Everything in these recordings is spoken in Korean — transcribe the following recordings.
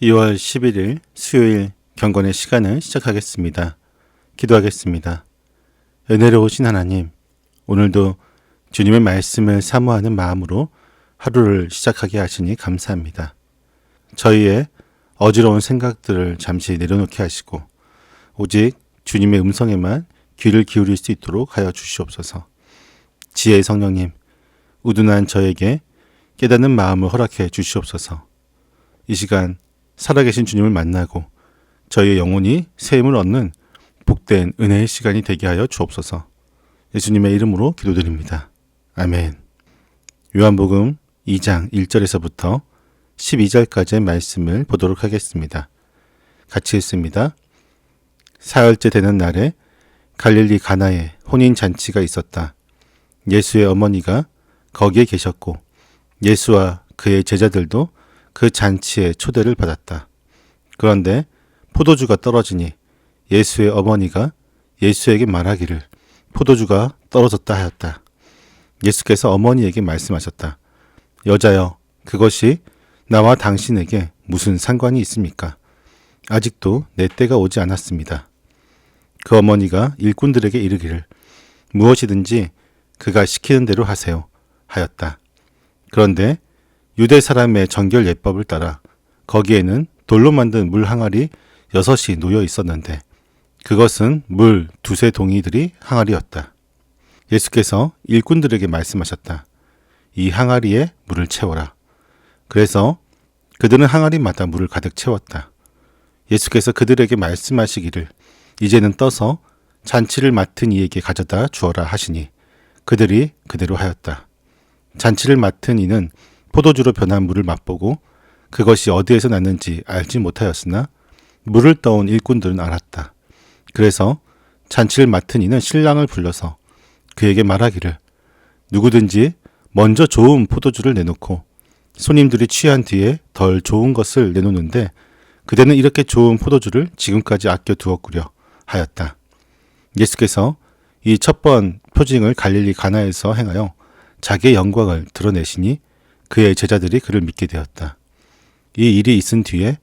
2월 11일 수요일 경건의 시간을 시작하겠습니다. 기도하겠습니다. 은혜로우신 하나님, 오늘도 주님의 말씀을 사모하는 마음으로 하루를 시작하게 하시니 감사합니다. 저희의 어지러운 생각들을 잠시 내려놓게 하시고 오직 주님의 음성에만 귀를 기울일 수 있도록 하여 주시옵소서. 지혜의 성령님, 우둔한 저에게 깨닫는 마음을 허락해 주시옵소서. 이 시간 살아계신 주님을 만나고 저희의 영혼이 새 힘을 얻는 복된 은혜의 시간이 되게 하여 주옵소서. 예수님의 이름으로 기도드립니다. 아멘. 요한복음 2장 1절에서부터 12절까지의 말씀을 보도록 하겠습니다. 같이 읽습니다. 사흘째 되는 날에 갈릴리 가나에 혼인잔치가 있었다. 예수의 어머니가 거기에 계셨고 예수와 그의 제자들도 그 잔치에 초대를 받았다. 그런데 포도주가 떨어지니 예수의 어머니가 예수에게 말하기를 포도주가 떨어졌다 하였다. 예수께서 어머니에게 말씀하셨다. 여자여, 그것이 나와 당신에게 무슨 상관이 있습니까? 아직도 내 때가 오지 않았습니다. 그 어머니가 일꾼들에게 이르기를 무엇이든지 그가 시키는 대로 하세요 하였다. 그런데 유대 사람의 정결 예법을 따라 거기에는 돌로 만든 물 항아리 6이 놓여 있었는데 그것은 물 2세 동이들이 항아리였다. 예수께서 일꾼들에게 말씀하셨다. 이 항아리에 물을 채워라. 그래서 그들은 항아리마다 물을 가득 채웠다. 예수께서 그들에게 말씀하시기를 이제는 떠서 잔치를 맡은 이에게 가져다 주어라 하시니 그들이 그대로 하였다. 잔치를 맡은 이는 포도주로 변한 물을 맛보고 그것이 어디에서 났는지 알지 못하였으나 물을 떠온 일꾼들은 알았다. 그래서 잔치를 맡은 이는 신랑을 불러서 그에게 말하기를 누구든지 먼저 좋은 포도주를 내놓고 손님들이 취한 뒤에 덜 좋은 것을 내놓는데 그대는 이렇게 좋은 포도주를 지금까지 아껴 두었구려 하였다. 예수께서 이 첫 번 표징을 갈릴리 가나에서 행하여 자기의 영광을 드러내시니 그의 제자들이 그를 믿게 되었다. 이 일이 있은 뒤에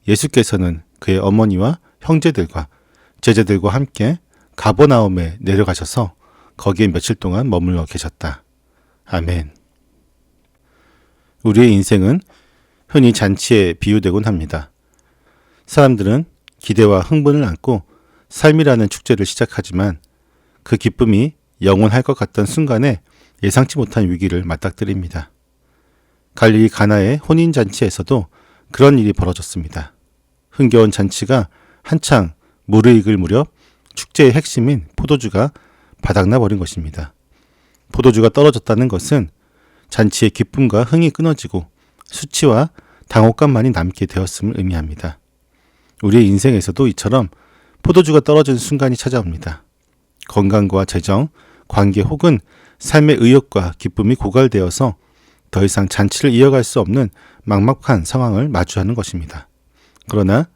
예수께서는 그의 어머니와 형제들과 제자들과 함께 가버나움에 내려가셔서 거기에 며칠 동안 머물러 계셨다. 아멘. 우리의 인생은 흔히 잔치에 비유되곤 합니다. 사람들은 기대와 흥분을 안고 삶이라는 축제를 시작하지만 그 기쁨이 영원할 것 같던 순간에 예상치 못한 위기를 맞닥뜨립니다. 갈릴리 가나의 혼인잔치에서도 그런 일이 벌어졌습니다. 흥겨운 잔치가 한창 무르익을 무렵 축제의 핵심인 포도주가 바닥나 버린 것입니다. 포도주가 떨어졌다는 것은 잔치의 기쁨과 흥이 끊어지고 수치와 당혹감만이 남게 되었음을 의미합니다. 우리의 인생에서도 이처럼 포도주가 떨어진 순간이 찾아옵니다. 건강과 재정, 관계 혹은 삶의 의욕과 기쁨이 고갈되어서 더 이상 잔치를 이어갈 수 없는 막막한 상황을 마주하는 것입니다. 그러나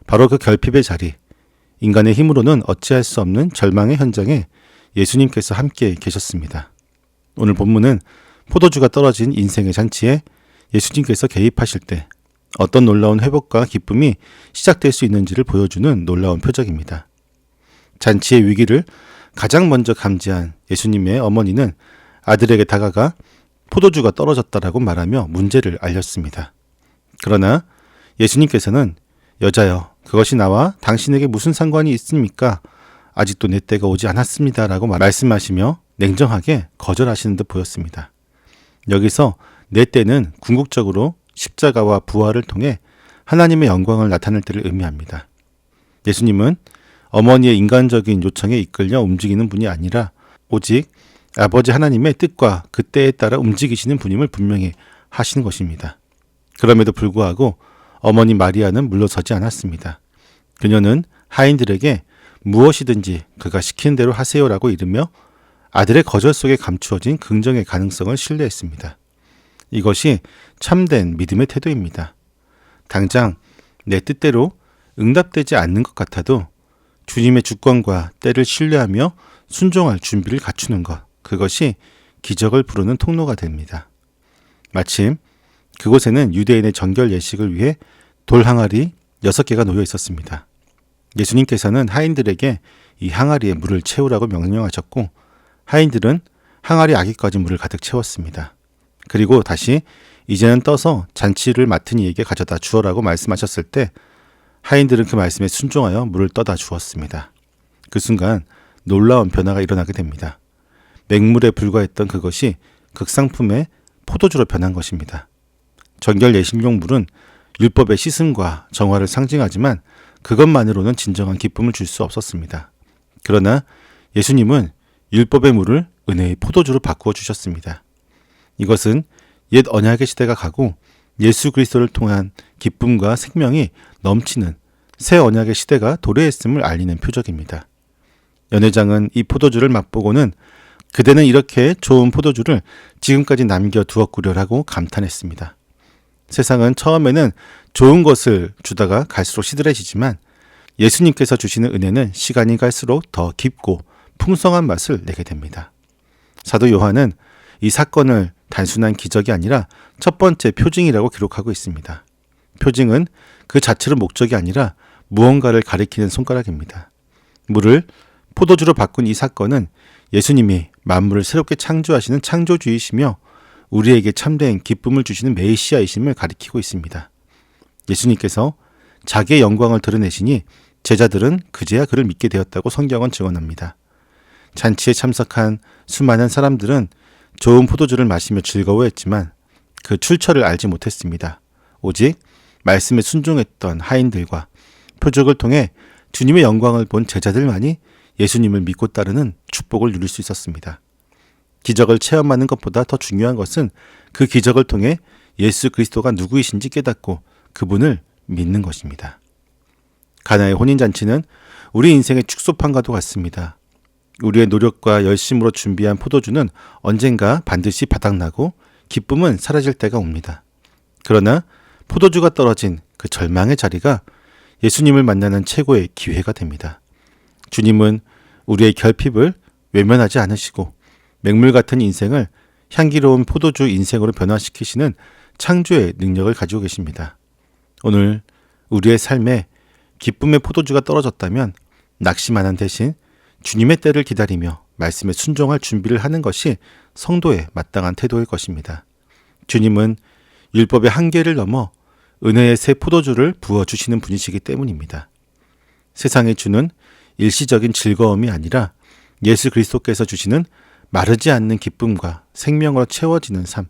바로 그 결핍의 자리, 인간의 힘으로는 어찌할 수 없는 절망의 현장에 예수님께서 함께 계셨습니다. 오늘 본문은 포도주가 떨어진 인생의 잔치에 예수님께서 개입하실 때 어떤 놀라운 회복과 기쁨이 시작될 수 있는지를 보여주는 놀라운 표적입니다. 잔치의 위기를 가장 먼저 감지한 예수님의 어머니는 아들에게 다가가 포도주가 떨어졌다라고 말하며 문제를 알렸습니다. 그러나 예수님께서는 여자여, 그것이 나와 당신에게 무슨 상관이 있습니까? 아직도 내 때가 오지 않았습니다. 라고 말씀하시며 냉정하게 거절하시는 듯 보였습니다. 여기서 내 때는 궁극적으로 십자가와 부활을 통해 하나님의 영광을 나타낼 때를 의미합니다. 예수님은 어머니의 인간적인 요청에 이끌려 움직이는 분이 아니라 오직 아버지 하나님의 뜻과 그 때에 따라 움직이시는 분임을 분명히 하시는 것입니다. 그럼에도 불구하고 어머니 마리아는 물러서지 않았습니다. 그녀는 하인들에게 무엇이든지 그가 시키는 대로 하세요라고 이르며 아들의 거절 속에 감추어진 긍정의 가능성을 신뢰했습니다. 이것이 참된 믿음의 태도입니다. 당장 내 뜻대로 응답되지 않는 것 같아도 주님의 주권과 때를 신뢰하며 순종할 준비를 갖추는 것, 그것이 기적을 부르는 통로가 됩니다. 마침 그곳에는 유대인의 정결 예식을 위해 돌 항아리 6개가 놓여 있었습니다. 예수님께서는 하인들에게 이 항아리에 물을 채우라고 명령하셨고 하인들은 항아리 아기까지 물을 가득 채웠습니다. 그리고 다시 이제는 떠서 잔치를 맡은 이에게 가져다 주어라고 말씀하셨을 때 하인들은 그 말씀에 순종하여 물을 떠다 주었습니다. 그 순간 놀라운 변화가 일어나게 됩니다. 맹물에 불과했던 그것이 극상품의 포도주로 변한 것입니다. 정결 예식용 물은 율법의 씻음과 정화를 상징하지만 그것만으로는 진정한 기쁨을 줄 수 없었습니다. 그러나 예수님은 율법의 물을 은혜의 포도주로 바꾸어 주셨습니다. 이것은 옛 언약의 시대가 가고 예수 그리스도를 통한 기쁨과 생명이 넘치는 새 언약의 시대가 도래했음을 알리는 표적입니다. 연회장은 이 포도주를 맛보고는 그대는 이렇게 좋은 포도주를 지금까지 남겨두었구려라고 감탄했습니다. 세상은 처음에는 좋은 것을 주다가 갈수록 시들해지지만 예수님께서 주시는 은혜는 시간이 갈수록 더 깊고 풍성한 맛을 내게 됩니다. 사도 요한은 이 사건을 단순한 기적이 아니라 첫 번째 표징이라고 기록하고 있습니다. 표징은 그 자체로 목적이 아니라 무언가를 가리키는 손가락입니다. 물을 포도주로 바꾼 이 사건은 예수님이 만물을 새롭게 창조하시는 창조주이시며 우리에게 참된 기쁨을 주시는 메시아이심을 가리키고 있습니다. 예수님께서 자기의 영광을 드러내시니 제자들은 그제야 그를 믿게 되었다고 성경은 증언합니다. 잔치에 참석한 수많은 사람들은 좋은 포도주를 마시며 즐거워했지만 그 출처를 알지 못했습니다. 오직 말씀에 순종했던 하인들과 표적을 통해 주님의 영광을 본 제자들만이 예수님을 믿고 따르는 축복을 누릴 수 있었습니다. 기적을 체험하는 것보다 더 중요한 것은 그 기적을 통해 예수 그리스도가 누구이신지 깨닫고 그분을 믿는 것입니다. 가나의 혼인잔치는 우리 인생의 축소판과도 같습니다. 우리의 노력과 열심으로 준비한 포도주는 언젠가 반드시 바닥나고 기쁨은 사라질 때가 옵니다. 그러나 포도주가 떨어진 그 절망의 자리가 예수님을 만나는 최고의 기회가 됩니다. 주님은 우리의 결핍을 외면하지 않으시고 맹물 같은 인생을 향기로운 포도주 인생으로 변화시키시는 창조의 능력을 가지고 계십니다. 오늘 우리의 삶에 기쁨의 포도주가 떨어졌다면 낙심하는 대신 주님의 때를 기다리며 말씀에 순종할 준비를 하는 것이 성도의 마땅한 태도일 것입니다. 주님은 율법의 한계를 넘어 은혜의 새 포도주를 부어주시는 분이시기 때문입니다. 세상에 주는 일시적인 즐거움이 아니라 예수 그리스도께서 주시는 마르지 않는 기쁨과 생명으로 채워지는 삶,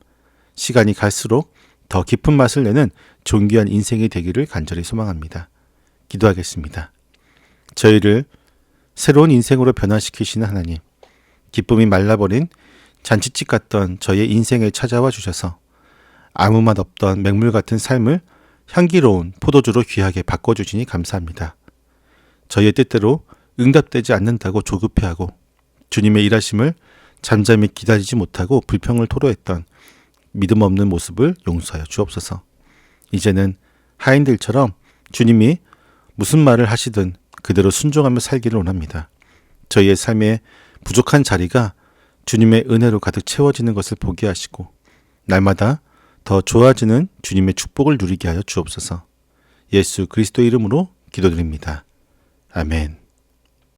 시간이 갈수록 더 깊은 맛을 내는 존귀한 인생이 되기를 간절히 소망합니다. 기도하겠습니다. 저희를 새로운 인생으로 변화시키시는 하나님, 기쁨이 말라버린 잔치집 같던 저의 인생에 찾아와 주셔서 아무 맛 없던 맹물 같은 삶을 향기로운 포도주로 귀하게 바꿔주시니 감사합니다. 저희의 뜻대로 응답되지 않는다고 조급해하고 주님의 일하심을 잠잠히 기다리지 못하고 불평을 토로했던 믿음 없는 모습을 용서하여 주옵소서. 이제는 하인들처럼 주님이 무슨 말을 하시든 그대로 순종하며 살기를 원합니다. 저희의 삶에 부족한 자리가 주님의 은혜로 가득 채워지는 것을 보게 하시고 날마다 더 좋아지는 주님의 축복을 누리게 하여 주옵소서. 예수 그리스도 이름으로 기도드립니다. 아멘.